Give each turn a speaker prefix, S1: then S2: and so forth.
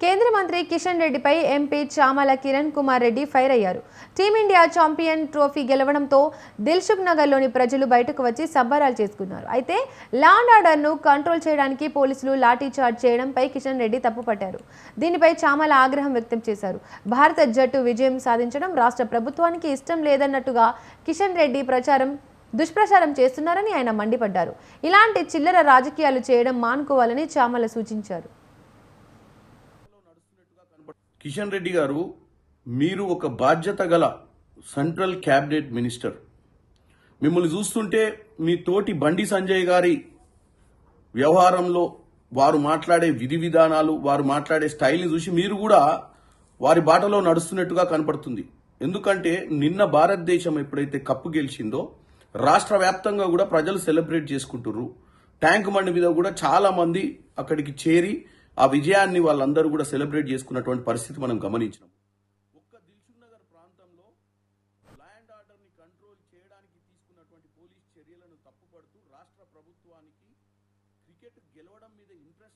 S1: కేంద్ర మంత్రి కిషన్ రెడ్డిపై ఎంపీ చామల కిరణ్ కుమార్ రెడ్డి ఫైర్ అయ్యారు. టీమిండియా ఛాంపియన్ ట్రోఫీ గెలవడంతో దిల్సుఖ్ నగర్లోని ప్రజలు బయటకు వచ్చి సంబరాలు చేసుకున్నారు. అయితే లా అండ్ ఆర్డర్ను కంట్రోల్ చేయడానికి పోలీసులు లాఠీ చార్జ్ చేయడంపై కిషన్ రెడ్డి తప్పుపట్టారు. దీనిపై చామల ఆగ్రహం వ్యక్తం చేశారు. భారత జట్టు విజయం సాధించడం రాష్ట్ర ప్రభుత్వానికి ఇష్టం లేదన్నట్టుగా కిషన్ రెడ్డి దుష్ప్రచారం చేస్తున్నారని ఆయన మండిపడ్డారు. ఇలాంటి చిల్లర రాజకీయాలు చేయడం మానుకోవాలని చామల సూచించారు.
S2: కిషన్ రెడ్డి గారు, మీరు ఒక బాధ్యత గల సెంట్రల్ క్యాబినెట్ మినిస్టర్. మిమ్మల్ని చూస్తుంటే మీ తోటి బండి సంజయ్ గారి వ్యవహారంలో వారు మాట్లాడే విధి విధానాలు, వారు మాట్లాడే స్టైల్ని చూసి మీరు కూడా వారి బాటలో నడుస్తున్నట్టుగా కనపడుతుంది. ఎందుకంటే నిన్న భారతదేశం ఎప్పుడైతే కప్పు గెలిచిందో రాష్ట్ర వ్యాప్తంగా కూడా ప్రజలు సెలబ్రేట్ చేసుకుంటున్నారు. ట్యాంక్ బండ్ మీద కూడా చాలా మంది అక్కడికి చేరి ఆ విజయాన్ని వాళ్ళందరూ కూడా సెలబ్రేట్ చేసుకున్నటువంటి పరిస్థితి మనం గమనించాం. ఒక్క దిల్సుఖ్ నగర్ ప్రాంతంలో లా అండ్ ఆర్డర్ ని కంట్రోల్ చేయడానికి తీసుకున్నటువంటి పోలీస్ చర్యలను తప్పుపడుతూ రాష్ట్ర ప్రభుత్వానికి క్రికెట్ గెలవడం మీద ఇంట్రెస్ట్